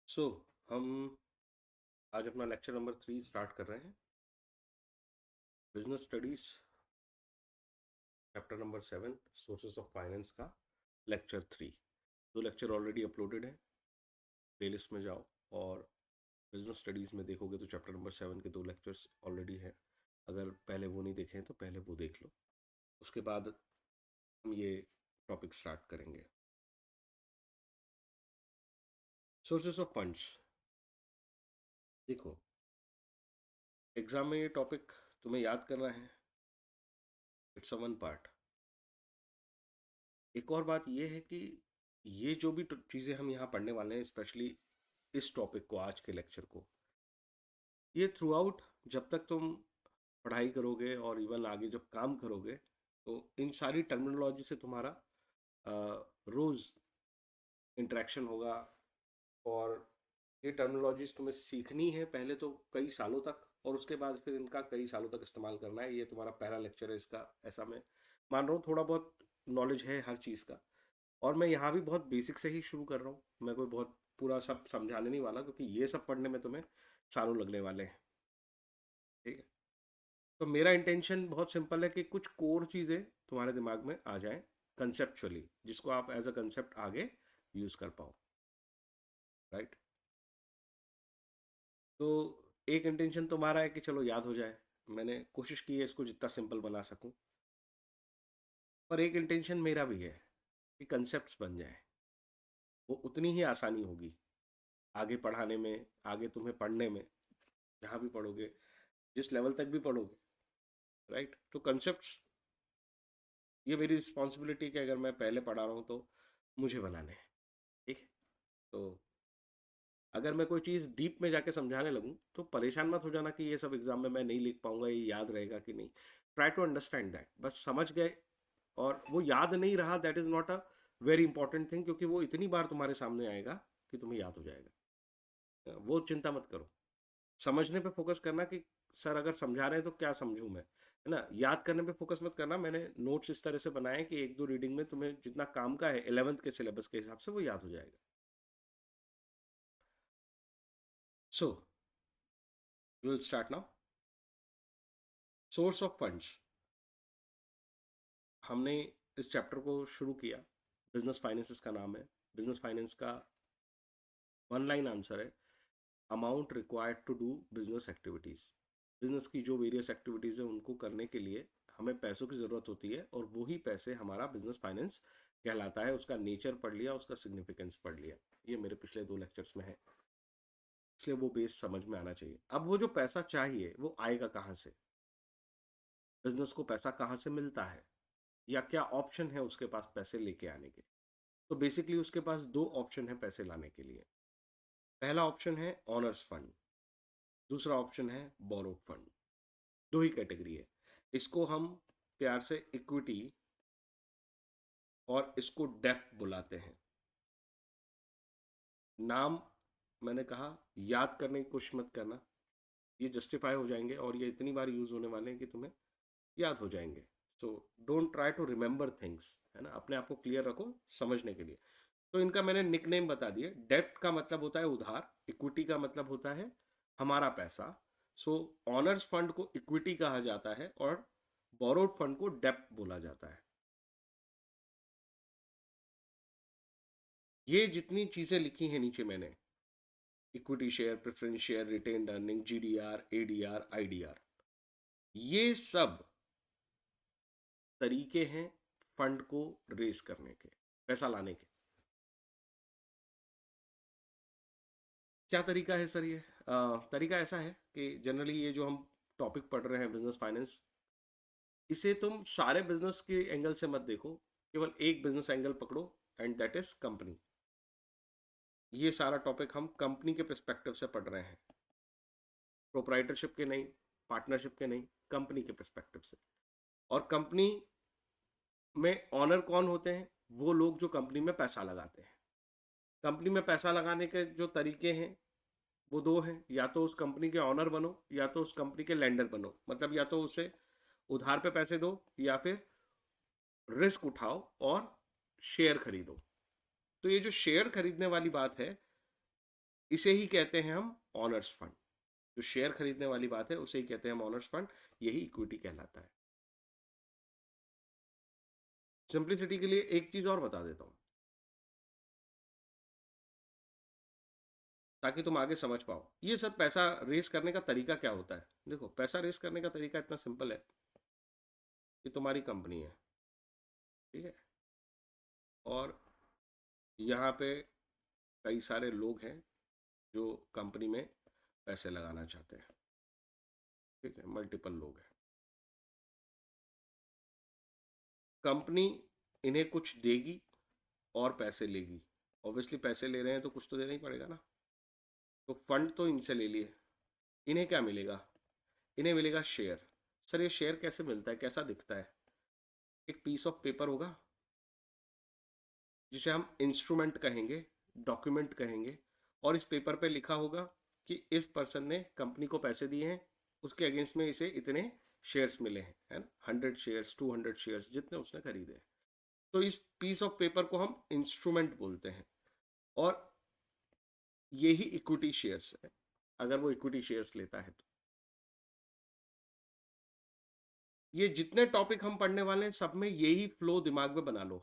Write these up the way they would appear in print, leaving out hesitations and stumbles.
सो हम आज अपना लेक्चर नंबर 3 स्टार्ट कर रहे हैं। Business studies chapter number 7 sources of finance का लेक्चर 3। दो लेक्चर ऑलरेडी अपलोडेड है, प्लेलिस्ट में जाओ और बिजनेस स्टडीज में देखोगे तो चैप्टर नंबर 7 के दो लेक्चर्स ऑलरेडी हैं। अगर पहले वो नहीं देखे हैं तो पहले वो देख लो, उसके बाद हम ये टॉपिक स्टार्ट करेंगे। Sources of funds. देखो, एग्जाम में ये टॉपिक तुम्हें याद करना है, इट्स अ वन पार्ट। एक और बात ये है कि ये जो भी चीज़ें हम यहाँ पढ़ने वाले हैं, स्पेशली इस टॉपिक को, आज के लेक्चर को, ये थ्रू आउट जब तक तुम पढ़ाई करोगे और इवन आगे जब काम करोगे तो इन सारी टर्मिनोलॉजी से तुम्हारा रोज़ इंटरेक्शन होगा। और ये टर्मिनोलॉजीज तुम्हें सीखनी है पहले तो कई सालों तक, और उसके बाद फिर इनका कई सालों तक इस्तेमाल करना है। ये तुम्हारा पहला लेक्चर है इसका, ऐसा मैं मान रहा हूँ। थोड़ा बहुत नॉलेज है हर चीज़ का, और मैं यहाँ भी बहुत बेसिक से ही शुरू कर रहा हूँ। मैं कोई बहुत पूरा सब समझाने नहीं वाला, क्योंकि ये सब पढ़ने में तुम्हें सालों लगने वाले हैं। ठीक है, तो मेरा इंटेंशन बहुत सिंपल है कि कुछ कोर चीज़ें तुम्हारे दिमाग में आ जाएं कंसेप्चुअली, जिसको आप एज अ कंसेप्ट आगे यूज़ कर पाओ। राइट, तो एक इंटेंशन तुम्हारा है कि चलो याद हो जाए। मैंने कोशिश की है इसको जितना सिंपल बना सकूं, पर एक इंटेंशन मेरा भी है कि कंसेप्ट्स बन जाए। वो उतनी ही आसानी होगी आगे पढ़ाने में, आगे तुम्हें पढ़ने में, जहाँ भी पढ़ोगे, जिस लेवल तक भी पढ़ोगे। राइट, तो कंसेप्ट्स, ये मेरी रिस्पॉन्सिबिलिटी कि अगर मैं पहले पढ़ा रहा हूँ तो मुझे बनाने हैं। ठीक है, तो अगर मैं कोई चीज़ डीप में जाके समझाने लगूँ तो परेशान मत हो जाना कि ये सब एग्जाम में मैं नहीं लिख पाऊंगा, ये याद रहेगा कि नहीं। ट्राई टू अंडरस्टैंड दैट, बस समझ गए और वो याद नहीं रहा, that is not a very important thing, क्योंकि वो इतनी बार तुम्हारे सामने आएगा कि तुम्हें याद हो जाएगा। वो चिंता मत करो, समझने पे फोकस करना कि सर अगर समझा रहे हैं तो क्या समझूं मैं, है ना। याद करने पे फोकस मत करना। मैंने नोट्स इस तरह से बनाए हैं कि एक दो रीडिंग में तुम्हें जितना काम का है 11th के सिलेबस के हिसाब से वो याद हो जाएगा। So we will start now. Source of funds, हमने इस चैप्टर को शुरू किया। बिजनेस फाइनेंस इसका नाम है। बिजनेस फाइनेंस का वन लाइन आंसर है amount required to do business activities. Business की जो वेरियस एक्टिविटीज़ हैं उनको करने के लिए हमें पैसों की ज़रूरत होती है, और वही पैसे हमारा बिजनेस फाइनेंस कहलाता है। उसका नेचर पढ़ लिया, उसका सिग्निफिकेंस पढ़ लिया, ये मेरे पिछले दो लेक्चर्स में है, इसलिए वो बेस समझ में आना चाहिए। अब वो जो पैसा चाहिए वो आएगा कहाँ से, बिजनेस को पैसा कहाँ से मिलता है, या क्या ऑप्शन है उसके पास पैसे लेके आने के। तो बेसिकली उसके पास दो ऑप्शन है पैसे लाने के लिए। पहला ऑप्शन है ऑनर्स फंड, दूसरा ऑप्शन है बोरोड फंड। दो ही कैटेगरी है। इसको हम प्यार से इक्विटी और इसको डेप्थ बुलाते हैं। नाम मैंने कहा याद करने की कोशिश मत करना, ये जस्टिफाई हो जाएंगे और ये इतनी बार यूज होने वाले हैं कि तुम्हें याद हो जाएंगे। So don't try to remember things, है ना। अपने आप को क्लियर रखो समझने के लिए। तो इनका मैंने निकनेम बता दिए। डेप्ट का मतलब होता है उधार, इक्विटी का मतलब होता है हमारा पैसा। सो ऑनर्स फंड को इक्विटी कहा जाता है और बोरोड फंड को डेप्ट बोला जाता है। ये जितनी चीजें लिखी हैं नीचे मैंने, equity share, preference share, retained earning, GDR, ADR, IDR, ये सब तरीके हैं फंड को रेस करने के, पैसा लाने के। क्या तरीका है सर ये? तरीका ऐसा है कि जनरली ये जो हम टॉपिक पढ़ रहे हैं बिजनेस फाइनेंस, इसे तुम सारे बिजनेस के एंगल से मत देखो, केवल एक बिजनेस एंगल पकड़ो, एंड दैट इज कंपनी। ये सारा टॉपिक हम कंपनी के पर्सपेक्टिव से पढ़ रहे हैं, प्रोप्राइटरशिप के नहीं, पार्टनरशिप के नहीं, कंपनी के पर्सपेक्टिव से। और कंपनी में ऑनर कौन होते हैं? वो लोग जो कंपनी में पैसा लगाते हैं। कंपनी में पैसा लगाने के जो तरीके हैं वो दो हैं, या तो उस कंपनी के ऑनर बनो या तो उस कंपनी के लेंडर बनो। मतलब या तो उसे उधार पे पैसे दो या फिर रिस्क उठाओ और शेयर खरीदो। तो ये जो शेयर खरीदने वाली बात है, इसे ही कहते हैं हम ऑनर्स फंड। जो शेयर खरीदने वाली बात है उसे ही कहते हैं हम ऑनर्स फंड, यही इक्विटी कहलाता है। सिंप्लिसिटी के लिए एक चीज और बता देता हूं ताकि तुम आगे समझ पाओ। ये सब पैसा रेस करने का तरीका क्या होता है। देखो, पैसा रेस करने का तरीका इतना सिंपल है कि तुम्हारी कंपनी है, ठीक है, और यहाँ पे कई सारे लोग हैं जो कंपनी में पैसे लगाना चाहते हैं, ठीक है, मल्टीपल लोग हैं। कंपनी इन्हें कुछ देगी और पैसे लेगी। ऑब्वियसली पैसे ले रहे हैं तो कुछ तो देना ही पड़ेगा ना। तो फंड तो इनसे ले लिए, इन्हें क्या मिलेगा? इन्हें मिलेगा शेयर। सर ये शेयर कैसे मिलता है, कैसा दिखता है? एक पीस ऑफ पेपर होगा जिसे हम इंस्ट्रूमेंट कहेंगे, डॉक्यूमेंट कहेंगे, और इस पेपर पे लिखा होगा कि इस पर्सन ने कंपनी को पैसे दिए हैं, उसके अगेंस्ट में इसे इतने शेयर्स मिले हैं, है ना, 100 शेयर्स, 200 शेयर्स, जितने उसने खरीदे हैं। तो इस पीस ऑफ पेपर को हम इंस्ट्रूमेंट बोलते हैं, और यही इक्विटी शेयर्स है, अगर वो इक्विटी शेयर्स लेता है तो। ये जितने टॉपिक हम पढ़ने वाले हैं सब में यही फ्लो दिमाग में बना लो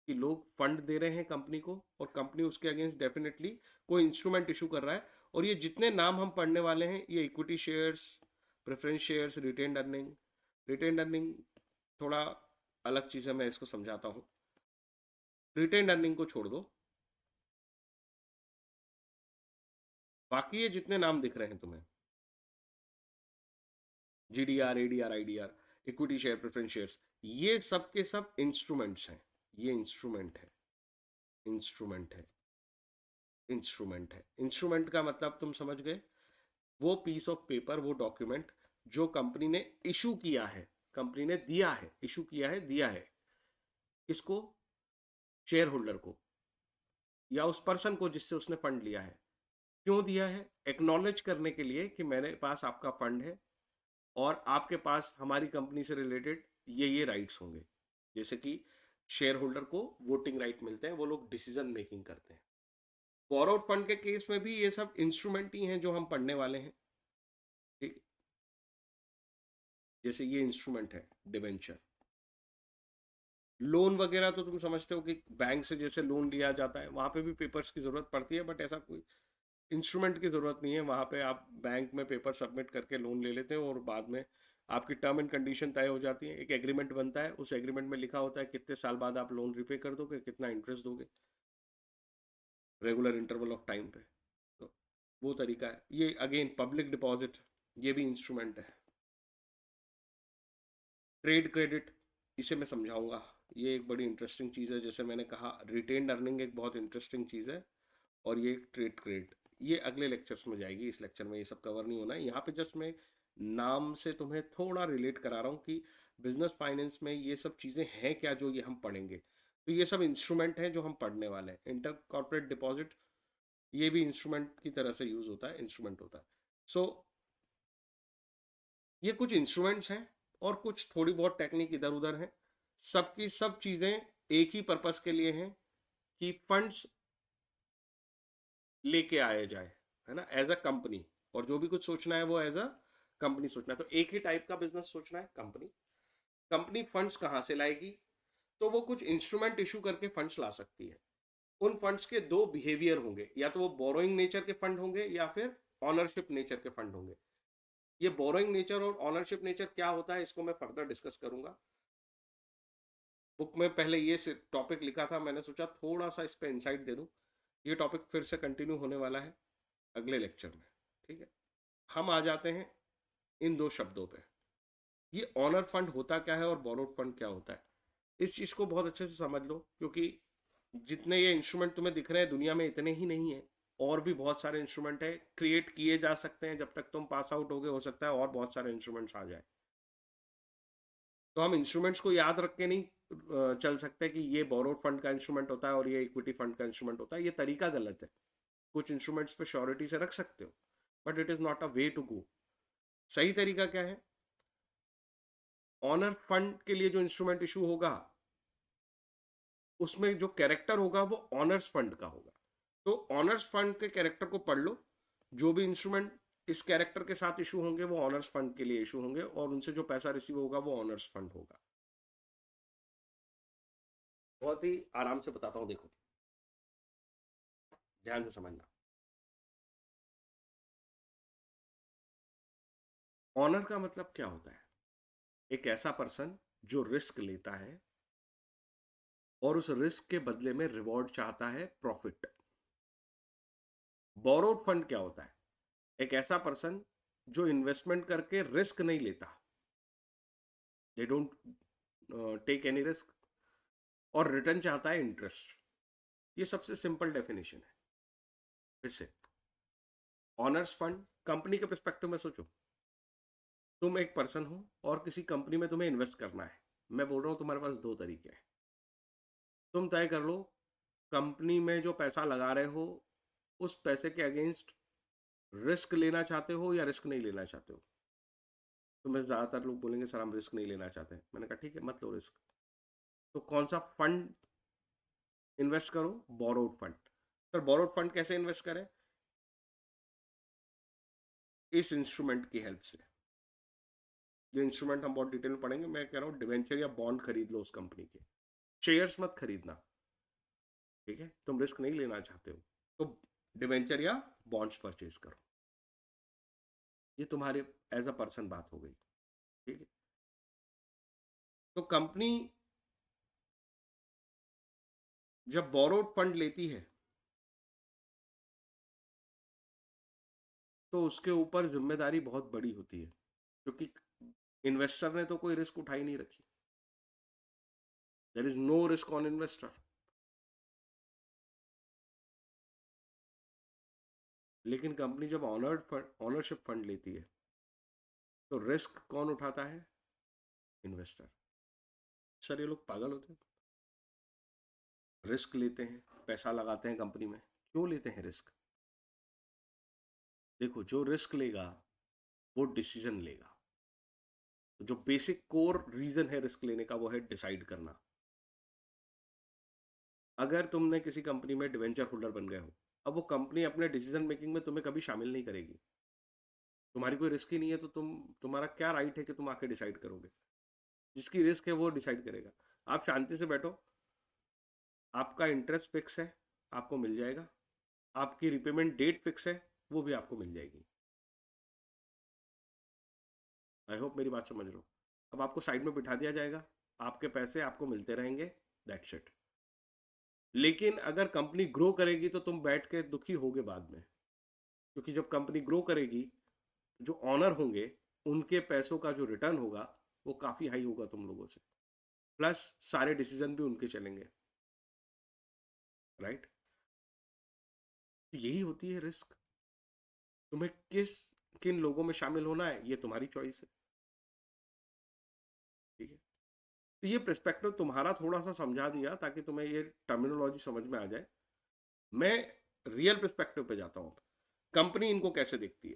कि लोग फंड दे रहे हैं कंपनी को और कंपनी उसके अगेंस्ट डेफिनेटली कोई इंस्ट्रूमेंट इशू कर रहा है, और ये जितने नाम हम पढ़ने वाले हैं ये equity shares, preference shares, retained earning. Retained earning थोड़ा अलग चीज़ है, मैं इसको समझाता हूँ। रिटेन्ड अर्निंग को छोड़ दो, बाकी ये जितने नाम दिख रहे हैं तुम्हें, GDR, ADR, IDR, equity share, preference shares, ये सब के सब इंस्ट्रूमेंट्स हैं। ये इंस्ट्रूमेंट है, इंस्ट्रूमेंट है, इंस्ट्रूमेंट है। इंस्ट्रूमेंट का मतलब तुम समझ गए, वो पीस ऑफ पेपर, वो डॉक्यूमेंट जो कंपनी ने इशू किया है, कंपनी ने दिया है, इशू किया है, दिया है, इसको शेयर होल्डर को या उस पर्सन को जिससे उसने फंड लिया है। क्यों दिया है? एक्नॉलेज करने के लिए कि मेरे पास आपका फंड है और आपके पास हमारी कंपनी से रिलेटेड ये राइट्स होंगे। जैसे कि शेयर होल्डर को वोटिंग राइट मिलते हैं, वो लोग डिसीजन मेकिंग करते हैं। बोरोड फंड के केस में भी ये सब इंस्ट्रूमेंट ही हैं जो हम पढ़ने वाले हैं, ठीक। जैसे ये इंस्ट्रूमेंट है डिबेंचर। लोन वगैरह तो तुम समझते हो कि बैंक से जैसे लोन लिया जाता है, वहां पे भी पेपर्स की जरूरत पड़ती है, बट ऐसा कोई इंस्ट्रूमेंट की ज़रूरत नहीं है। वहाँ पे आप बैंक में पेपर सबमिट करके लोन ले लेते हो और बाद में आपकी टर्म एंड कंडीशन तय हो जाती है, एक एग्रीमेंट बनता है, उस एग्रीमेंट में लिखा होता है कितने साल बाद आप लोन रिपे कर दोगे, कितना इंटरेस्ट दोगे, रेगुलर इंटरवल ऑफ टाइम पे। तो वो तरीका है। ये अगेन पब्लिक डिपॉजिट, ये भी इंस्ट्रूमेंट है। ट्रेड क्रेडिट, इसे मैं समझाऊंगा, ये एक बड़ी इंटरेस्टिंग चीज़ है। जैसे मैंने कहा रिटेन्ड अर्निंग एक बहुत इंटरेस्टिंग चीज़ है, और ये ट्रेड क्रेडिट, ये अगले लेक्चर्स में जाएगी। इस लेक्चर में ये सब कवर नहीं होना है। यहाँ पे जस्ट मैं नाम से तुम्हें थोड़ा रिलेट करा रहा हूँ कि बिजनेस फाइनेंस में ये सब चीज़ें हैं क्या जो ये हम पढ़ेंगे। तो ये सब इंस्ट्रूमेंट हैं जो हम पढ़ने वाले हैं। इंटर कॉर्पोरेट डिपॉजिट, ये भी इंस्ट्रूमेंट की तरह से यूज होता है, इंस्ट्रूमेंट होता है। सो ये कुछ इंस्ट्रूमेंट्स हैं और कुछ थोड़ी बहुत टेक्निक इधर उधर हैं। सबकी सब चीज़ें एक ही पर्पस के लिए हैं कि फंड्स लेके आया जाए, है ना, एज अ कंपनी। और जो भी कुछ सोचना है वो एज अ कंपनी सोचना है। तो एक ही टाइप का बिजनेस सोचना है, कंपनी। कंपनी फंड्स कहाँ से लाएगी? तो वो कुछ इंस्ट्रूमेंट इशू करके फंड्स ला सकती है। उन फंड्स के दो बिहेवियर होंगे, या तो वो बोरोइंग नेचर के फंड होंगे या फिर ऑनरशिप नेचर के फंड होंगे। ये बोरोइंग नेचर और ऑनरशिप नेचर क्या होता है इसको मैं फर्दर डिस्कस करूंगा। बुक में पहले ये टॉपिक लिखा था, मैंने सोचा थोड़ा सा इस पर इंसाइट दे दूं। ये टॉपिक फिर से कंटिन्यू होने वाला है अगले लेक्चर में, ठीक है। हम आ जाते हैं इन दो शब्दों पे। ये ऑनर फंड होता क्या है और बोरोड फंड क्या होता है, इस चीज को बहुत अच्छे से समझ लो, क्योंकि जितने ये इंस्ट्रूमेंट तुम्हें दिख रहे हैं दुनिया में इतने ही नहीं है, और भी बहुत सारे इंस्ट्रूमेंट है, क्रिएट किए जा सकते हैं। जब तक तुम पास आउट होगे हो सकता है और बहुत सारे इंस्ट्रूमेंट्स आ जाए। तो हम इंस्ट्रूमेंट्स को याद रख के नहीं चल सकते कि ये बोरोड फंड का इंस्ट्रूमेंट होता है और ये इक्विटी फंड का इंस्ट्रूमेंट होता है। ये तरीका गलत है। कुछ इंस्ट्रूमेंट्स पे श्योरिटी से रख सकते हो, but it is not a way to go. सही तरीका क्या है? ऑनर फंड के लिए जो इंस्ट्रूमेंट इशू होगा उसमें जो कैरेक्टर होगा वो ऑनर्स फंड का होगा। तो ऑनर्स फंड के कैरेक्टर को पढ़ लो, जो भी इंस्ट्रूमेंट इस कैरेक्टर के साथ इशू होंगे वो ऑनर्स फंड के लिए इशू होंगे, और उनसे जो पैसा रिसीव होगा वो ऑनर्स फंड होगा। बहुत ही आराम से बताता हूं, देखो ध्यान से समझना। ऑनर का मतलब क्या होता है? एक ऐसा पर्सन जो रिस्क लेता है और उस रिस्क के बदले में रिवॉर्ड चाहता है, प्रॉफिट। बोरोड फंड क्या होता है? एक ऐसा पर्सन जो इन्वेस्टमेंट करके रिस्क नहीं लेता, they don't take any risk, और रिटर्न चाहता है इंटरेस्ट। ये सबसे सिंपल डेफिनेशन है। फिर से, ऑनर्स फंड, कंपनी के पर्सपेक्टिव में सोचो, तुम एक पर्सन हो और किसी कंपनी में तुम्हें इन्वेस्ट करना है। मैं बोल रहा हूं तुम्हारे पास दो तरीके हैं। तुम तय कर लो कंपनी में जो पैसा लगा रहे हो उस पैसे के अगेंस्ट रिस्क लेना चाहते हो या रिस्क नहीं लेना चाहते हो। तो मैं ज़्यादातर लोग बोलेंगे सर हम रिस्क नहीं लेना चाहते। मैंने कहा ठीक है, मत लो रिस्क। तो कौन सा फंड इन्वेस्ट करो? Borrowed fund. Sir borrowed fund कैसे इन्वेस्ट करें? इस इंस्ट्रूमेंट की हेल्प से। जो इंस्ट्रूमेंट हम बहुत डिटेल में पढ़ेंगे, मैं कह रहा हूँ डिवेंचर या बॉन्ड खरीद लो उस कंपनी के, शेयर्स मत खरीदना। ठीक है, तुम रिस्क नहीं लेना चाहते हो तो डिवेंचर या बॉन्ड्स परचेज करो। ये तुम्हारे एज अ पर्सन बात हो गई। ठीक है, तो कंपनी जब बोरोड फंड लेती है तो उसके ऊपर जिम्मेदारी बहुत बड़ी होती है, क्योंकि इन्वेस्टर ने तो कोई रिस्क उठाई नहीं रखी। There is no risk on investor. लेकिन कंपनी जब ऑनरशिप फंड लेती है तो रिस्क कौन उठाता है? इन्वेस्टर। सर ये लोग पागल होते हैं, रिस्क लेते हैं, पैसा लगाते हैं कंपनी में, क्यों लेते हैं रिस्क? देखो, जो रिस्क लेगा वो डिसीजन लेगा। तो जो बेसिक कोर रीजन है रिस्क लेने का वो है डिसाइड करना। अगर तुमने किसी कंपनी में डिवेंचर होल्डर बन गए हो, अब वो कंपनी अपने डिसीजन मेकिंग में तुम्हें कभी शामिल नहीं करेगी। तुम्हारी कोई रिस्क ही नहीं है तो तुम्हारा क्या राइट है कि तुम आके डिसाइड करोगे? जिसकी रिस्क है वो डिसाइड करेगा। आप शांति से बैठो, आपका इंटरेस्ट फिक्स है, आपको मिल जाएगा। आपकी रिपेमेंट डेट फिक्स है, वो भी आपको मिल जाएगी। आई होप मेरी बात समझ रहे हो। अब आपको साइड में बिठा दिया जाएगा, आपके पैसे आपको मिलते रहेंगे, दैट्स इट। लेकिन अगर कंपनी ग्रो करेगी तो तुम बैठ के दुखी होगे बाद में, क्योंकि जब कंपनी ग्रो करेगी जो ऑनर होंगे उनके पैसों का जो रिटर्न होगा वो काफी हाई होगा तुम लोगों से, प्लस सारे डिसीजन भी उनके चलेंगे, राइट? यही होती है रिस्क। तुम्हें किन लोगों में शामिल होना है ये तुम्हारी चॉइस है। ठीक है, तो ये पर्सपेक्टिव तुम्हारा थोड़ा सा समझा दिया ताकि तुम्हें ये टर्मिनोलॉजी समझ में आ जाए। मैं रियल पर्सपेक्टिव पे जाता हूँ। कंपनी इनको कैसे देखती है?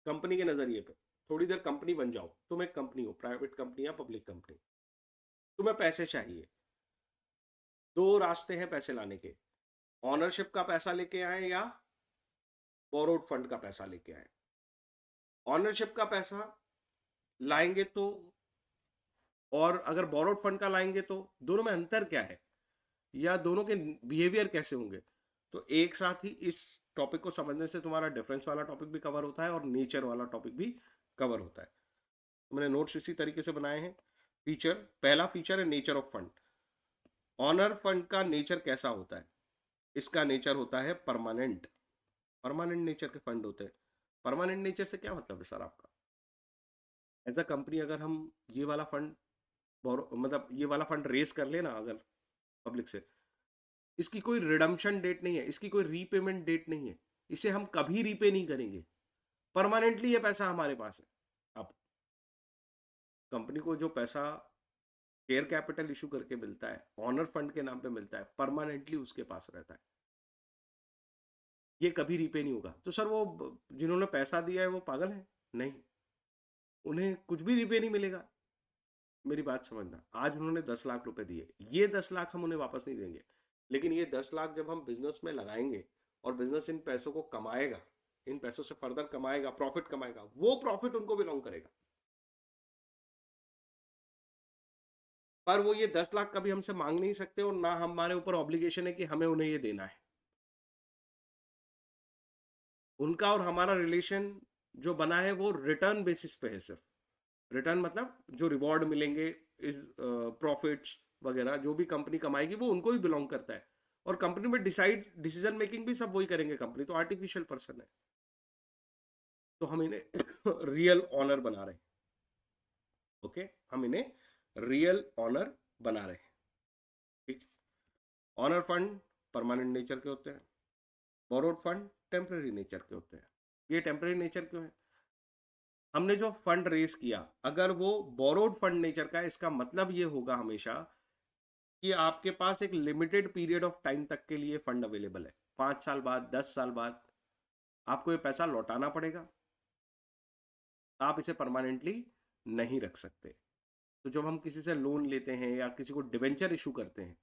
कंपनी के नजरिए पे थोड़ी देर कंपनी बन जाओ। तुम एक कंपनी हो, प्राइवेट कंपनी या पब्लिक कंपनी, तुम्हें पैसे चाहिए। दो रास्ते हैं पैसे लाने के, ऑनरशिप का पैसा लेके आए या बोरोड फंड का पैसा लेके आए। ऑनरशिप का पैसा लाएंगे तो, और अगर बोरोड फंड का लाएंगे तो दोनों में अंतर क्या है या दोनों के बिहेवियर कैसे होंगे? तो एक साथ ही इस टॉपिक को समझने से तुम्हारा डिफरेंस वाला टॉपिक भी कवर होता है और नेचर वाला टॉपिक भी कवर होता है। तो मैंने नोट्स इसी तरीके से बनाए हैं। फीचर, पहला फीचर है nature of fund. Owner fund का नेचर कैसा होता है? इसका नेचर होता है परमानेंट। परमानेंट नेचर के फंड होते हैं। परमानेंट नेचर से क्या मतलब है सर आपका? एज अ कंपनी अगर हम ये वाला फंड मतलब ये वाला फंड रेज कर लेना अगर पब्लिक से, इसकी कोई रिडम्पशन डेट नहीं है, इसकी कोई रीपेमेंट डेट नहीं है, इसे हम कभी रीपे नहीं करेंगे, परमानेंटली ये पैसा हमारे पास है। अब कंपनी को जो पैसा शेयर कैपिटल इशू करके मिलता है, ऑनर फंड के नाम पे मिलता है, परमानेंटली उसके पास रहता है, ये कभी रीपे नहीं होगा। तो सर वो जिन्होंने पैसा दिया है वो पागल है? नहीं, उन्हें कुछ भी रीपे नहीं मिलेगा। मेरी बात समझना, आज उन्होंने 10 लाख रुपए दिए, ये 10 लाख हम उन्हें वापस नहीं देंगे। लेकिन ये 10 लाख जब हम बिजनेस में लगाएंगे और बिजनेस इन पैसों को कमाएगा, इन पैसों से फर्दर कमाएगा, प्रॉफिट कमाएगा, वो प्रॉफिट उनको बिलोंग करेगा। पर वो ये 10 लाख कभी हमसे मांग नहीं सकते और ना हमारे ऊपर ऑब्लिगेशन है कि हमें उन्हें ये देना है। उनका और हमारा रिलेशन जो बना है वो रिटर्न बेसिस पे है सिर्फ। रिटर्न मतलब जो रिवॉर्ड मिलेंगे, इस प्रॉफिट्स वगैरह जो भी कंपनी कमाएगी वो उनको ही बिलोंग करता है। और कंपनी में डिसीजन मेकिंग भी सब वही करेंगे, कंपनी तो आर्टिफिशियल पर्सन है। तो हम इन्हें रियल ऑनर बना रहे हैं। ओके, हम इन्हें रियल ऑनर बना रहे हैं। ठीक। ऑनर फंड परमानेंट नेचर के होते हैं, बोरोड फंड टेम्पररी नेचर के होते हैं। ये टेम्पररी नेचर क्यों है? हमने जो फंड रेज किया अगर वो बोरोड फंड नेचर का है, इसका मतलब ये होगा हमेशा कि आपके पास एक लिमिटेड पीरियड ऑफ टाइम तक के लिए फंड अवेलेबल है। 5 साल बाद, 10 साल बाद आपको ये पैसा लौटाना पड़ेगा। आप इसे परमानेंटली नहीं रख सकते। तो जब हम किसी से लोन लेते हैं या किसी को डिवेंचर इशू करते हैं,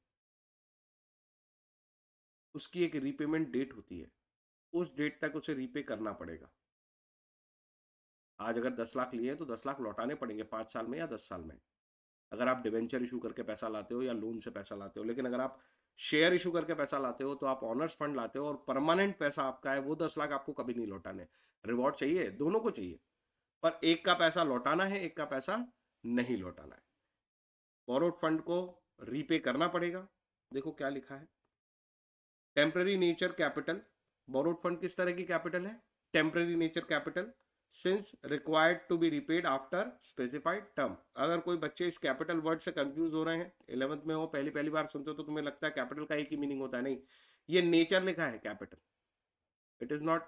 उसकी एक रीपेमेंट डेट होती है, उस डेट तक उसे रीपे करना पड़ेगा। आज अगर 10 लाख लिए तो 10 लाख लौटाने पड़ेंगे 5 साल में या 10 साल में, अगर आप डिवेंचर इशू करके पैसा लाते हो या लोन से पैसा लाते हो। लेकिन अगर आप शेयर इशू करके पैसा लाते हो तो आप ऑनर्स फंड लाते हो और परमानेंट पैसा आपका है, वो 10 लाख आपको कभी नहीं लौटाने। रिवॉर्ड चाहिए, दोनों को चाहिए, पर एक का पैसा लौटाना है, एक का पैसा नहीं लौटाना है। बोरोड फंड को रीपे करना पड़ेगा। देखो क्या लिखा है, temporary nature capital. Borrowed fund किस तरह की कैपिटल है? Temporary nature capital since required to be repaid after specified term. अगर कोई बच्चे इस कैपिटल वर्ड से कंफ्यूज हो रहे हैं, 11th में हो, पहली पहली बार सुनते हो तो तुम्हें लगता है कैपिटल का एक ही मीनिंग होता है, नहीं, ये नेचर लिखा है capital, it is not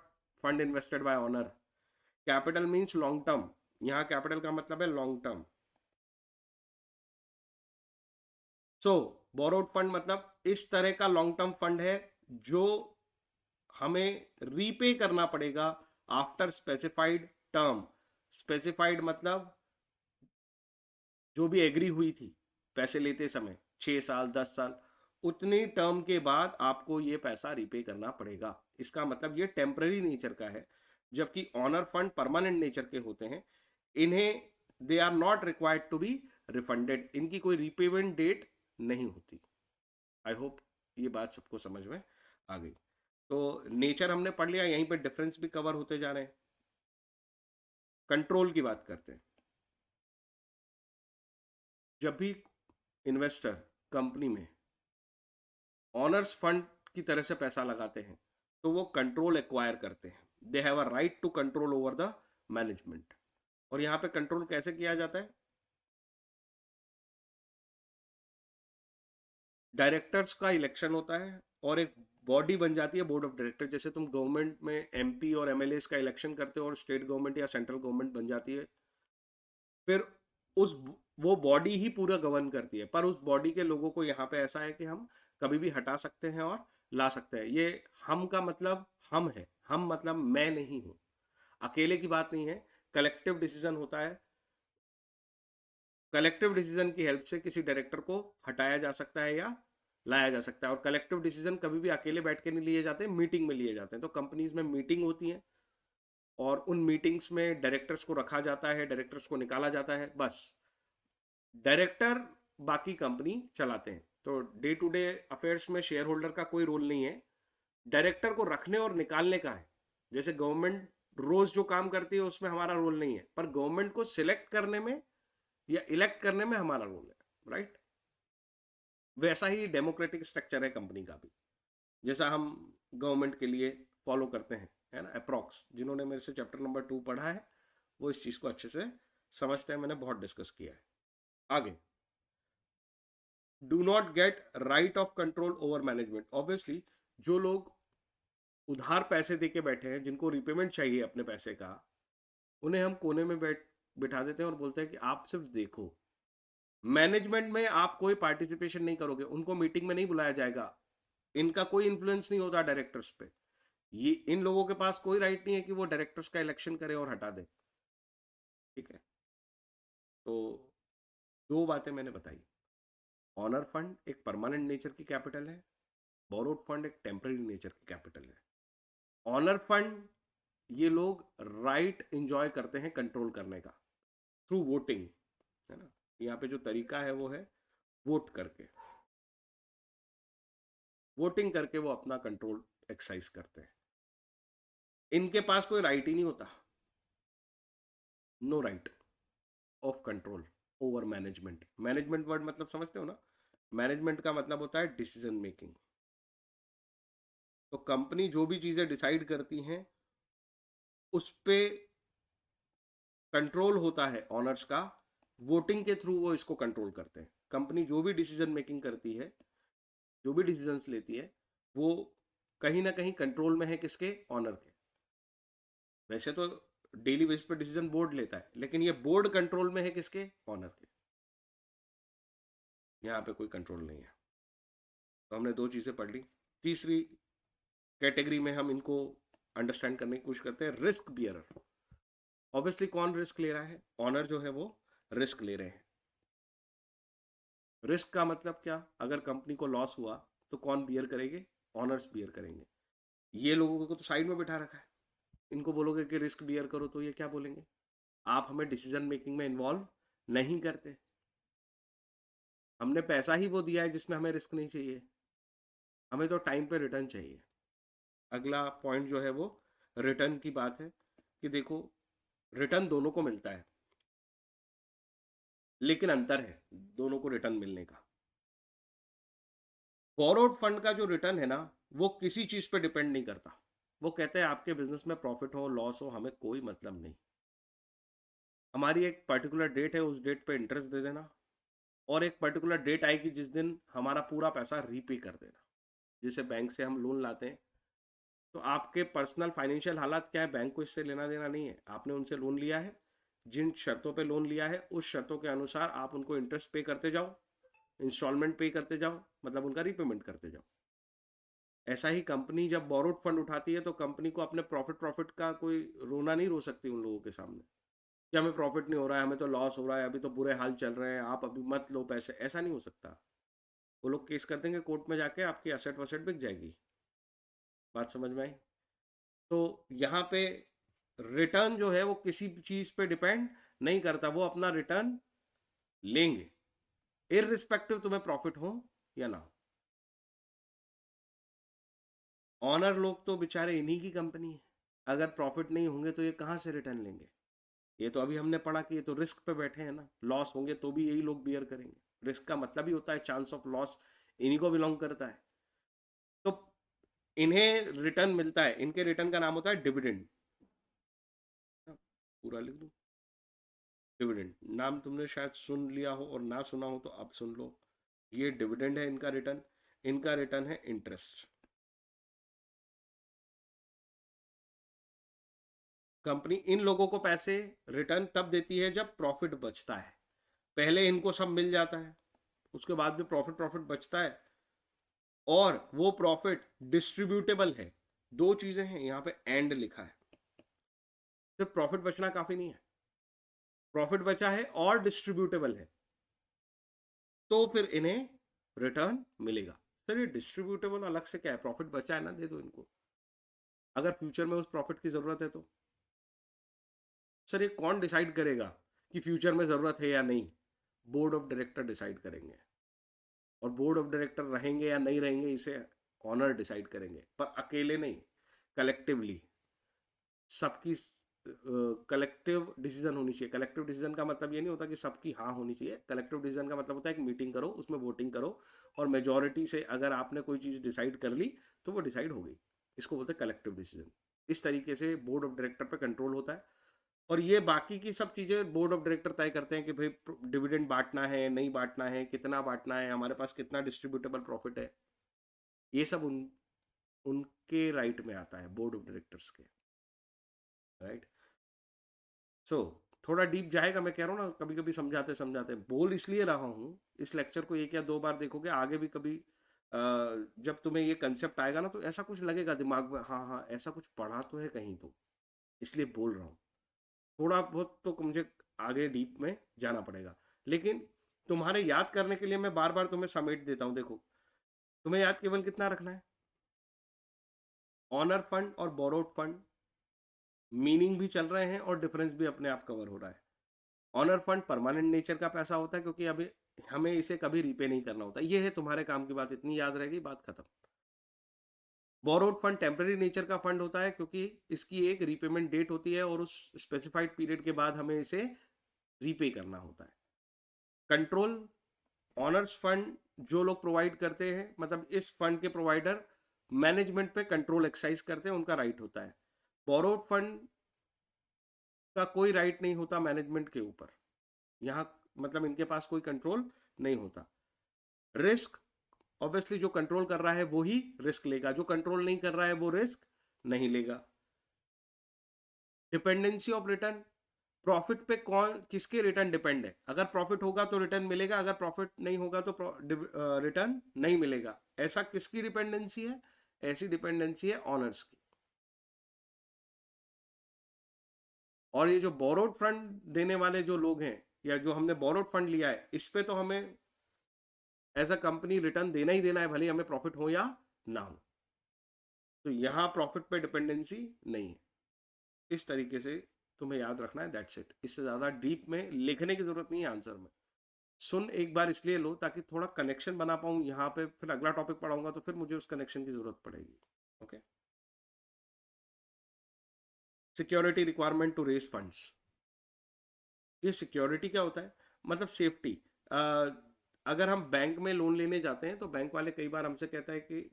fund invested bye honour. Capital means long term, यहां कैपिटल का मतलब है लॉन्ग टर्म। सो बोरोड फंड मतलब इस तरह का लॉन्ग टर्म फंड है जो हमें रीपे करना पड़ेगा आफ्टर स्पेसिफाइड टर्म। स्पेसिफाइड मतलब जो भी एग्री हुई थी पैसे लेते समय, 6 साल 10 साल, उतनी टर्म के बाद आपको ये पैसा रीपे करना पड़ेगा। इसका मतलब ये टेम्पररी नेचर का है, जबकि ऑनर फंड परमानेंट नेचर के होते हैं। इन्हें they are not required to be refunded, इनकी कोई रीपेमेंट डेट नहीं होती। आई होप ये बात सबको समझ में आ गई। तो नेचर हमने पढ़ लिया, यहीं पे डिफरेंस भी कवर होते जा रहे हैं। कंट्रोल की बात करते हैं। जब भी इन्वेस्टर कंपनी में ऑनर्स फंड की तरह से पैसा लगाते हैं तो वो कंट्रोल एक्वायर करते हैं। They have a right to control over the management. और यहाँ पे कंट्रोल कैसे किया जाता है? डायरेक्टर्स का इलेक्शन होता है और एक बॉडी बन जाती है बोर्ड ऑफ डायरेक्टर। जैसे तुम गवर्नमेंट में एमपी और एमएलए का इलेक्शन करते हो और स्टेट गवर्नमेंट या सेंट्रल गवर्नमेंट बन जाती है, फिर उस वो बॉडी ही पूरा गवर्न करती है। पर उस बॉडी के लोगों को यहाँ पे ऐसा है कि हम कभी भी हटा सकते हैं और ला सकते हैं। ये हम का मतलब हम है, हम मतलब मैं नहीं हूं, अकेले की बात नहीं है, कलेक्टिव डिसीजन होता है। कलेक्टिव डिसीजन की हेल्प से किसी डायरेक्टर को हटाया जा सकता है या लाया जा सकता है। और कलेक्टिव डिसीजन कभी भी अकेले बैठ के नहीं लिए जाते, मीटिंग में लिए जाते हैं। तो कंपनीज में मीटिंग होती है और उन मीटिंग्स में डायरेक्टर्स को रखा जाता है, डायरेक्टर्स को निकाला जाता है, बस। डायरेक्टर बाकी कंपनी चलाते हैं। तो डे टू डे अफेयर्स में शेयर होल्डर का कोई रोल नहीं है, डायरेक्टर को रखने और निकालने का है। जैसे गवर्नमेंट रोज जो काम करती है उसमें हमारा रोल नहीं है, पर गवर्नमेंट को सिलेक्ट करने में या इलेक्ट करने में हमारा रोल है, राइट? वैसा ही डेमोक्रेटिक स्ट्रक्चर है कंपनी का भी, जैसा हम गवर्नमेंट के लिए फॉलो करते हैं, है ना, अप्रॉक्स। जिन्होंने मेरे से चैप्टर नंबर 2 पढ़ा है वो इस चीज को अच्छे से समझते हैं, मैंने बहुत डिस्कस किया है। आगे, do not get right of control over management. Obviously जो लोग उधार पैसे दे के बैठे हैं, जिनको रिपेमेंट चाहिए अपने पैसे का, उन्हें हम कोने में बिठा देते हैं और बोलते हैं कि आप सिर्फ देखो। मैनेजमेंट में आप कोई पार्टिसिपेशन नहीं करोगे, उनको मीटिंग में नहीं बुलाया जाएगा, इनका कोई इन्फ्लुएंस नहीं होता डायरेक्टर्स पे। ये इन लोगों के पास कोई राइट नहीं है कि वो डायरेक्टर्स का इलेक्शन करे और हटा दे। ठीक है, तो दो बातें मैंने बताई। ऑनर फंड एक परमानेंट नेचर की कैपिटल है, बोरोड फंड एक टेम्पररी नेचर की कैपिटल है। ऑनर फंड ये लोग राइट एंजॉय करते हैं कंट्रोल करने का थ्रू वोटिंग, है ना। यहाँ पे जो तरीका है वो है वोट करके, वोटिंग करके वो अपना कंट्रोल एक्सरसाइज करते हैं। इनके पास कोई राइट ही नहीं होता, no right of control over management. Management word मतलब समझते हो ना, मैनेजमेंट का मतलब होता है डिसीजन मेकिंग। तो कंपनी जो भी चीजें डिसाइड करती हैं उस पे कंट्रोल होता है ऑनर्स का, वोटिंग के थ्रू वो इसको कंट्रोल करते हैं। कंपनी जो भी डिसीजन मेकिंग करती है, जो भी डिसीजंस लेती है, वो कहीं ना कहीं कंट्रोल में है किसके, ऑनर के। वैसे तो डेली बेसिस पे डिसीजन बोर्ड लेता है, लेकिन ये बोर्ड कंट्रोल में है किसके, ऑनर के। यहाँ पे कोई कंट्रोल नहीं है। तो हमने दो चीजें पढ़ ली। तीसरी कैटेगरी में हम इनको अंडरस्टैंड करने की कोशिश करते हैं, रिस्क बियरर। ऑब्वियसली कौन रिस्क ले रहा है, ऑनर जो है वो रिस्क ले रहे हैं। रिस्क का मतलब क्या, अगर कंपनी को लॉस हुआ तो कौन बियर करेंगे, ऑनर्स बियर करेंगे। ये लोगों को तो साइड में बिठा रखा है, इनको बोलोगे कि रिस्क बियर करो तो ये क्या बोलेंगे, आप हमें डिसीजन मेकिंग में इन्वॉल्व नहीं करते। हमने पैसा ही वो दिया है जिसमें हमें रिस्क नहीं चाहिए, हमें तो टाइम पे रिटर्न चाहिए। अगला पॉइंट जो है वो रिटर्न की बात है कि देखो, रिटर्न दोनों को मिलता है, लेकिन अंतर है दोनों को रिटर्न मिलने का। बोरोड फंड का जो रिटर्न है ना, वो किसी चीज पे डिपेंड नहीं करता। वो कहते हैं आपके बिजनेस में प्रॉफिट हो लॉस हो हमें कोई मतलब नहीं, हमारी एक पर्टिकुलर डेट है, उस डेट पे इंटरेस्ट दे देना, और एक पर्टिकुलर डेट आएगी जिस दिन हमारा पूरा पैसा रीपे कर देना। जैसे बैंक से हम लोन लाते हैं, तो आपके पर्सनल फाइनेंशियल हालात क्या है, बैंक को इससे लेना देना नहीं है। आपने उनसे लोन लिया है, जिन शर्तों पे लोन लिया है उस शर्तों के अनुसार आप उनको इंटरेस्ट पे करते जाओ, इंस्टॉलमेंट पे करते जाओ, मतलब उनका रीपेमेंट करते जाओ। ऐसा ही कंपनी जब बोरोड फंड उठाती है तो कंपनी को अपने प्रॉफिट प्रॉफिट का कोई रोना नहीं रो सकती उन लोगों के सामने कि हमें प्रॉफिट नहीं हो रहा है, हमें तो लॉस हो रहा है, अभी तो बुरे हाल चल रहे हैं, आप अभी मत लो पैसे। ऐसा नहीं हो सकता। वो लोग केस कर देंगे कोर्ट में जाके, आपकी असेट वसेट बिक जाएगी। बात समझ में आई। तो यहाँ पे रिटर्न जो है वो किसी चीज पे डिपेंड नहीं करता, वो अपना रिटर्न लेंगे इररिस्पेक्टिव तुम्हें प्रॉफिट हो या ना हो। ऑनर लोग तो बेचारे इन्हीं की कंपनी है, अगर प्रॉफिट नहीं होंगे तो ये कहाँ से रिटर्न लेंगे। ये तो अभी हमने पढ़ा कि ये तो रिस्क पे बैठे हैं ना, लॉस होंगे तो भी यही लोग बियर करेंगे। रिस्क का मतलब ही होता है चांस ऑफ लॉस, इन्हीं को बिलोंग करता है। तो इन्हें रिटर्न मिलता है, इनके रिटर्न का नाम होता है डिविडेंड। पूरा लिख दूं, डिविडेंड। नाम तुमने शायद सुन लिया हो और ना सुना हो तो अब सुन लो। ये डिविडेंड है इनका रिटर्न, इनका रिटर्न है इंटरेस्ट। कंपनी इन लोगों को पैसे रिटर्न तब देती है जब प्रॉफिट बचता है। पहले इनको सब मिल जाता है, उसके बाद भी प्रॉफिट प्रॉफिट बचता है, और वो प्रॉफिट डिस्ट्रीब्यूटेबल है। दो चीजें हैं यहाँ पे, एंड लिखा है। सिर्फ प्रॉफिट बचना काफी नहीं है, प्रॉफिट बचा है और डिस्ट्रीब्यूटेबल है, तो फिर इन्हें रिटर्न मिलेगा। सर ये डिस्ट्रीब्यूटेबल अलग से क्या है, प्रॉफिट बचा है ना, दे दो इनको, अगर फ्यूचर में उस प्रॉफिट की जरूरत है तो। सर ये कौन डिसाइड करेगा कि फ्यूचर में जरूरत है या नहीं, बोर्ड ऑफ डायरेक्टर डिसाइड करेंगे। और बोर्ड ऑफ डायरेक्टर रहेंगे या नहीं रहेंगे इसे ऑनर डिसाइड करेंगे, पर अकेले नहीं, कलेक्टिवली। सबकी कलेक्टिव डिसीजन होनी चाहिए। कलेक्टिव डिसीजन का मतलब ये नहीं होता कि सबकी हाँ होनी चाहिए। कलेक्टिव डिसीजन का मतलब होता है कि मीटिंग करो, उसमें वोटिंग करो, और मेजोरिटी से अगर आपने कोई चीज़ डिसाइड कर ली तो वो डिसाइड हो गई। इसको बोलते हैं कलेक्टिव डिसीजन। इस तरीके से बोर्ड ऑफ डायरेक्टर पे कंट्रोल होता है। और ये बाकी की सब चीज़ें बोर्ड ऑफ डायरेक्टर तय करते हैं कि भाई डिविडेंड बांटना है नहीं बांटना है, कितना बांटना है, हमारे पास कितना डिस्ट्रीब्यूटेबल प्रॉफिट है। ये सब उनके राइट में आता है, बोर्ड ऑफ डायरेक्टर्स के। राइट। सो थोड़ा डीप जाएगा, मैं कह रहा हूँ ना, कभी कभी समझाते समझाते बोल इसलिए रहा हूँ। इस लेक्चर को एक या दो बार देखोगे, आगे भी कभी जब तुम्हें ये कंसेप्ट आएगा ना तो ऐसा कुछ लगेगा दिमाग में, हाँ हाँ ऐसा कुछ पढ़ा तो है कहीं, तो इसलिए बोल रहा हूँ। थोड़ा बहुत तो मुझे आगे डीप में जाना पड़ेगा, लेकिन तुम्हारे याद करने के लिए मैं बार बार तुम्हें समेट देता हूँ। देखो, तुम्हें याद केवल कितना रखना है, ऑनर फंड और बोरोड फंड मीनिंग भी चल रहे हैं और डिफरेंस भी अपने आप कवर हो रहा है। ऑनर फंड परमानेंट नेचर का पैसा होता है क्योंकि अभी हमें इसे कभी रीपे नहीं करना होता, ये है तुम्हारे काम की बात, इतनी याद रहेगी, बात खत्म। बोरोड फंड टेम्पररी नेचर का फंड होता है क्योंकि इसकी एक रीपेमेंट डेट होती है और उस स्पेसिफाइड पीरियड के बाद हमें इसे रीपे करना होता है। कंट्रोल ऑनर्स फंड जो लोग प्रोवाइड करते हैं, मतलब इस फंड के प्रोवाइडर मैनेजमेंट पे कंट्रोल एक्सरसाइज करते हैं, उनका राइट होता है। बोरोड फंड का कोई राइट नहीं होता मैनेजमेंट के ऊपर, यहाँ मतलब इनके पास कोई कंट्रोल नहीं होता। रिस्क ऑब्वियसली जो कंट्रोल कर रहा है वो ही रिस्क लेगा, जो कंट्रोल नहीं कर रहा है वो रिस्क नहीं लेगा। डिपेंडेंसी ऑफ रिटर्न, प्रॉफिट पे कौन किसके रिटर्न डिपेंड है, अगर प्रॉफिट होगा तो रिटर्न मिलेगा, अगर प्रॉफिट नहीं होगा तो रिटर्न नहीं मिलेगा। ऐसा किसकी डिपेंडेंसी है, ऐसी डिपेंडेंसी है ऑनर्स की। और ये जो बोरोड फंड देने वाले जो लोग हैं या जो हमने बोरोड फंड लिया है, इस पे तो हमें एज अ कंपनी रिटर्न देना ही देना है, भले हमें प्रॉफिट हो या ना हो। तो यहां प्रॉफिट पे डिपेंडेंसी नहीं है। इस तरीके से तुम्हें याद रखना है, दैट्स इट। इससे ज्यादा डीप में लिखने की जरूरत नहीं है आंसर में। सुन एक बार इसलिए लो ताकि थोड़ा कनेक्शन बना पाऊं यहाँ पे, फिर अगला टॉपिक पढ़ाऊंगा तो फिर मुझे उस कनेक्शन की जरूरत पड़ेगी। Okay. Security requirement to raise funds, ये सिक्योरिटी क्या होता है, मतलब सेफ्टी। अगर हम बैंक में लोन लेने जाते हैं तो बैंक वाले कई बार हमसे कहता है कि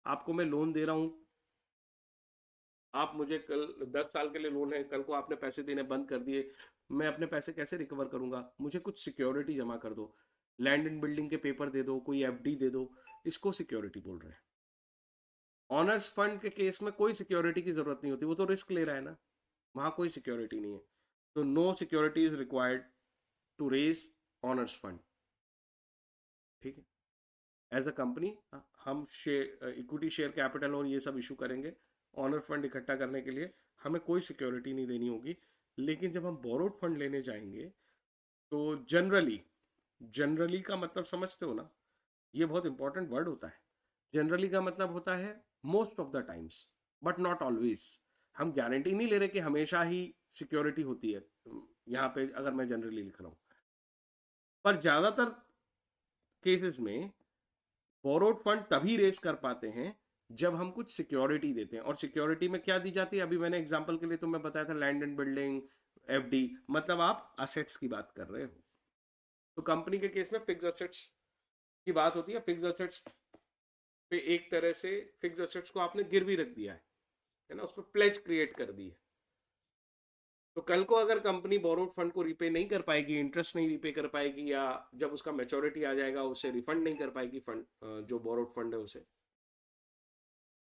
आपको मैं लोन दे रहा हूं, आप मुझे कल 10 साल के लिए लोन है, कल को आपने पैसे देने बंद कर दिए, मैं अपने पैसे कैसे रिकवर करूंगा, मुझे कुछ सिक्योरिटी जमा कर दो, लैंड एंड बिल्डिंग के पेपर दे दो, कोई एफडी दे दो, इसको सिक्योरिटी बोल रहे हैं। ऑनर्स फंड के केस में कोई सिक्योरिटी की जरूरत नहीं होती, वो तो रिस्क ले रहा है ना, वहां कोई सिक्योरिटी नहीं है। तो no security is required to raise owners fund. ठीक है। एज अ कंपनी हम शेयर इक्विटी शेयर कैपिटल और ये सब इशू करेंगे ऑनर फंड इकट्ठा करने के लिए, हमें कोई सिक्योरिटी नहीं देनी होगी। लेकिन जब हम बोरोड फंड लेने जाएंगे तो जनरली, जनरली का मतलब समझते हो ना, ये बहुत इंपॉर्टेंट वर्ड होता है। जनरली का मतलब होता है most of the times, but not always. हम गारंटी नहीं ले रहे कि हमेशा ही सिक्योरिटी होती है, यहाँ पे अगर मैं जनरली लिख रहा हूँ, पर ज्यादातर केसेस में बोरोड फंड तभी रेस कर पाते हैं जब हम कुछ सिक्योरिटी देते हैं। और सिक्योरिटी में क्या दी जाती है, अभी मैंने एग्जांपल के लिए तुम्हें बताया था, लैंड एंड बिल्डिंग, एफडी, मतलब आप असेट्स की बात कर रहे हो। तो कंपनी के केस में फिक्स असेट्स की बात होती है। फिक्स असेट्स पे एक तरह से फिक्स असेट्स को आपने गिरवी रख दिया है ना, उसमें प्लेज क्रिएट कर दी है। तो कल को अगर कंपनी बोरोड फंड को रिपे नहीं कर पाएगी, इंटरेस्ट नहीं रिपे कर पाएगी, या जब उसका मैच्योरिटी आ जाएगा उसे रिफंड नहीं कर पाएगी फंड, जो बोरोड फंड है उसे,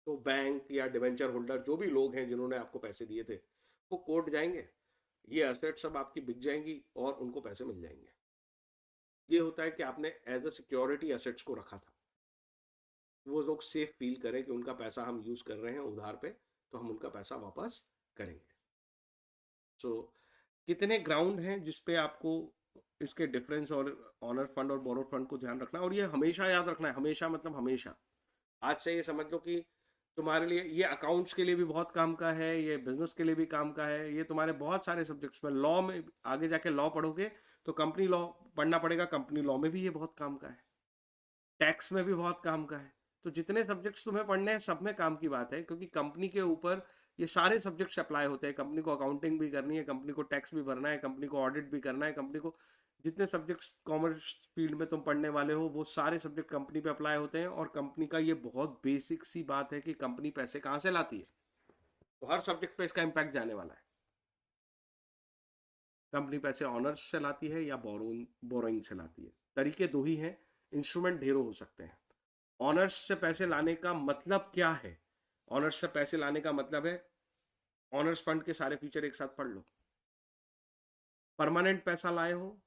तो बैंक या डिवेंचर होल्डर जो भी लोग हैं जिन्होंने आपको पैसे दिए थे, वो कोर्ट जाएंगे, ये असेट सब आपकी बिक जाएंगी और उनको पैसे मिल जाएंगे। ये होता है कि आपने एज अ सिक्योरिटी असेट्स को रखा था, वो लोग सेफ फील करें कि उनका पैसा हम यूज कर रहे हैं उधार पे, तो हम उनका पैसा वापस करेंगे। सो कितने ग्राउंड हैं जिसपे आपको इसके डिफरेंस और ऑनर फंड और बोरोड फंड को ध्यान रखना है, और ये हमेशा याद रखना है, हमेशा मतलब हमेशा। आज से ये समझ लो कि तुम्हारे लिए ये अकाउंट्स के लिए भी बहुत काम का है, ये बिजनेस के लिए भी काम का है, ये तुम्हारे बहुत सारे सब्जेक्ट्स में, लॉ में आगे जाके लॉ पढ़ोगे तो कंपनी लॉ पढ़ना पड़ेगा, कंपनी लॉ में भी ये बहुत काम का है, टैक्स में भी बहुत काम का है। तो जितने सब्जेक्ट्स तुम्हें पढ़ने हैं सब में काम की बात है, क्योंकि कंपनी के ऊपर ये सारे सब्जेक्ट्स अप्लाई होते हैं। कंपनी को अकाउंटिंग भी करनी है, कंपनी को टैक्स भी भरना है, कंपनी को ऑडिट भी करना है, कंपनी को जितने सब्जेक्ट्स कॉमर्स फील्ड में तुम पढ़ने वाले हो वो सारे सब्जेक्ट कंपनी पे अप्लाई होते हैं। और कंपनी का ये बहुत बेसिक सी बात है कि कंपनी पैसे कहाँ से लाती है, तो हर सब्जेक्ट पे इसका इम्पैक्ट जाने वाला है। कंपनी पैसे ऑनर्स से लाती है या बोरोइंग से लाती है, तरीके दो ही हैं, इंस्ट्रूमेंट ढेरों हो सकते हैं। ऑनर्स से पैसे लाने का मतलब क्या है, ऑनर्स से पैसे लाने का मतलब है, ऑनर्स फंड के सारे फीचर एक साथ पढ़ लो। परमानेंट पैसा लाए हो,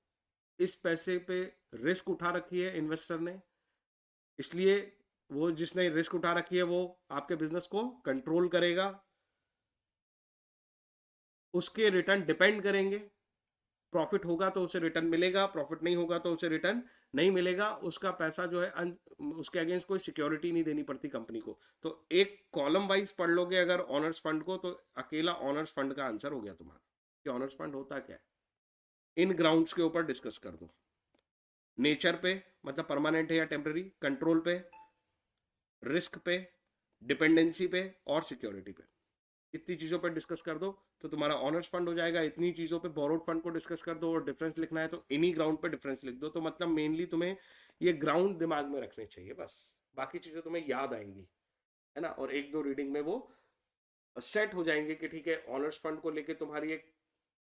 इस पैसे पे रिस्क उठा रखी है इन्वेस्टर ने, इसलिए वो जिसने रिस्क उठा रखी है वो आपके बिजनेस को कंट्रोल करेगा, उसके रिटर्न डिपेंड करेंगे। प्रॉफिट होगा तो उसे रिटर्न मिलेगा, प्रॉफिट नहीं होगा तो उसे रिटर्न नहीं मिलेगा, उसका पैसा जो है उसके अगेंस्ट कोई सिक्योरिटी नहीं देनी पड़ती कंपनी को। तो एक कॉलम वाइज पढ़ लोगे अगर ऑनर्स फंड को, तो अकेला ऑनर्स फंड का आंसर हो गया तुम्हारा कि ऑनर्स फंड होता क्या है। इन ग्राउंड्स के ऊपर डिस्कस कर दो, नेचर पे मतलब परमानेंट है या टेम्पररी, कंट्रोल पे, रिस्क पे, डिपेंडेंसी पे और सिक्योरिटी पे, इतनी चीजों पर डिस्कस कर दो तो तुम्हारा ऑनर्स फंड हो जाएगा। इतनी चीजों पे बोरोड फंड को डिस्कस कर दो और डिफरेंस लिखना है तो इन्हीं ग्राउंड पे डिफरेंस लिख दो। तो मतलब मेनली तुम्हें ये ग्राउंड दिमाग में रखने चाहिए बस, बाकी चीजें तुम्हें याद आएंगी, है ना। और एक दो रीडिंग में वो सेट हो जाएंगे कि ठीक है ऑनर्स फंड को लेके तुम्हारी एक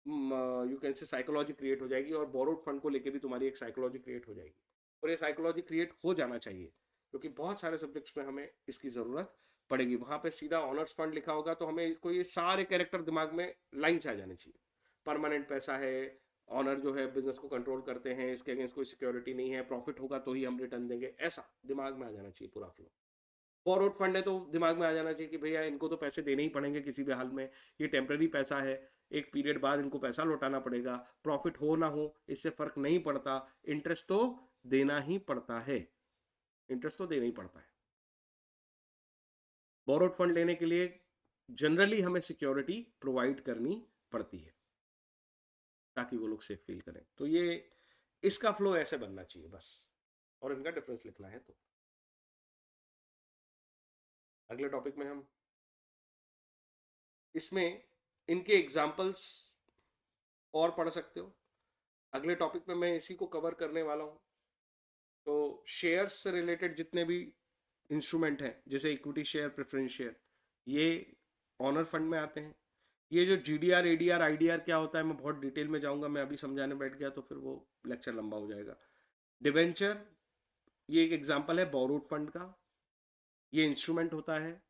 you can say psychology create हो जाएगी और बोरोड फंड को लेके भी तुम्हारी एक साइकोलॉजी क्रिएट हो जाएगी। और ये साइकोलॉजी क्रिएट हो जाना चाहिए क्योंकि बहुत सारे सब्जेक्ट्स में हमें इसकी जरूरत पड़ेगी। वहां पे सीधा ऑनर्स फंड लिखा होगा तो हमें इसको ये सारे कैरेक्टर दिमाग में लाइन से आ जाने चाहिए। परमानेंट पैसा है, ऑनर जो है बिजनेस को कंट्रोल करते हैं, इसके अगेंस्ट कोई सिक्योरिटी नहीं है, प्रॉफिट होगा तो ही हम रिटर्न देंगे, ऐसा दिमाग में आ जाना चाहिए पूरा फ्लो। बोरोड फंड है तो दिमाग में आ जाना चाहिए कि भैया इनको तो पैसे देने ही पड़ेंगे किसी भी हाल में, ये टेम्पररी पैसा है, एक पीरियड बाद इनको पैसा लौटाना पड़ेगा, प्रॉफिट हो ना हो इससे फर्क नहीं पड़ता, इंटरेस्ट तो देना ही पड़ता है, इंटरेस्ट तो देना ही पड़ता है। बोरोड फंड लेने के लिए जनरली हमें सिक्योरिटी प्रोवाइड करनी पड़ती है ताकि वो लोग सेफ फील करें। तो ये इसका फ्लो ऐसे बनना चाहिए बस, और इनका डिफरेंस लिखना है। तो अगले टॉपिक में हम इसमें इनके एग्जाम्पल्स और पढ़ सकते हो। अगले टॉपिक में मैं इसी को कवर करने वाला हूँ। तो शेयर्स से रिलेटेड जितने भी इंस्ट्रूमेंट हैं जैसे इक्विटी शेयर, प्रेफरेंस शेयर, ये ऑनर फंड में आते हैं। ये जो जीडीआर, एडीआर, आईडीआर क्या होता है मैं बहुत डिटेल में जाऊंगा, मैं अभी समझाने बैठ गया तो फिर वो लेक्चर लंबा हो जाएगा। डिवेंचर ये एक एग्जांपल है बोरोड फंड का, ये इंस्ट्रूमेंट होता है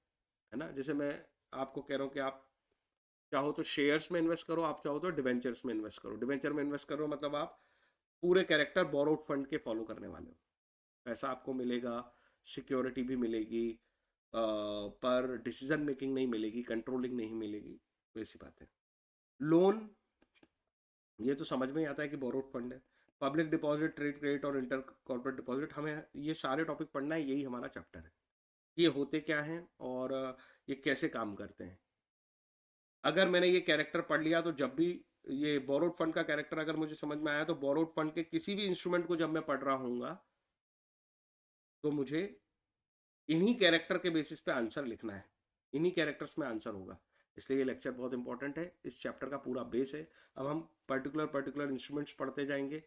ना। जैसे मैं आपको कह रहा हूँ कि आप चाहो तो शेयर्स में इन्वेस्ट करो, आप चाहो तो डिवेंचर्स में इन्वेस्ट करो। डिवेंचर में इन्वेस्ट करो मतलब आप पूरे कैरेक्टर बोरोड फंड के फॉलो करने वाले हो, पैसा आपको मिलेगा, सिक्योरिटी भी मिलेगी, पर डिसीजन मेकिंग नहीं मिलेगी, कंट्रोलिंग नहीं मिलेगी, वैसी बात है। लोन ये तो समझ में ही आता है कि बोरोड फंड है। पब्लिक डिपॉजिट, ट्रेड क्रेडिट और इंटर कॉर्पोरेट डिपॉजिट, हमें ये सारे टॉपिक पढ़ना है, यही हमारा चैप्टर है। ये होते क्या हैं और ये कैसे काम करते हैं। अगर मैंने ये कैरेक्टर पढ़ लिया तो जब भी ये बोरोड फंड का कैरेक्टर अगर मुझे समझ में आया तो बोरोड फंड के किसी भी इंस्ट्रूमेंट को जब मैं पढ़ रहा हूँगा तो मुझे इन्हीं कैरेक्टर के बेसिस पे आंसर लिखना है, इन्हीं कैरेक्टर्स में आंसर होगा। इसलिए ये लेक्चर बहुत इंपॉर्टेंट है, इस चैप्टर का पूरा बेस है। अब हम पर्टिकुलर इंस्ट्रूमेंट्स पढ़ते जाएंगे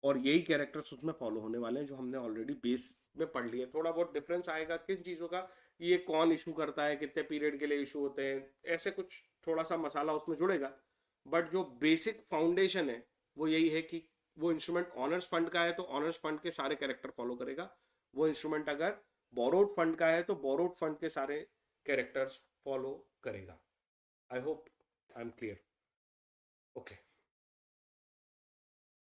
और यही कैरेक्टर्स उसमें फॉलो होने वाले हैं जो हमने ऑलरेडी बेस में पढ़ लिए। थोड़ा बहुत डिफरेंस आएगा किन चीज़ों का, ये कौन इशू करता है, कितने पीरियड के लिए इशू होते हैं, ऐसे कुछ थोड़ा सा मसाला उसमें जुड़ेगा। बट जो बेसिक फाउंडेशन है वो यही है कि वो इंस्ट्रूमेंट ऑनर्स फंड का है तो ऑनर्स फंड के सारे कैरेक्टर फॉलो करेगा। वो इंस्ट्रूमेंट अगर बोरोड फंड का है तो बोरोड फंड के सारे कैरेक्टर्स फॉलो करेगा। I hope I am clear. Okay.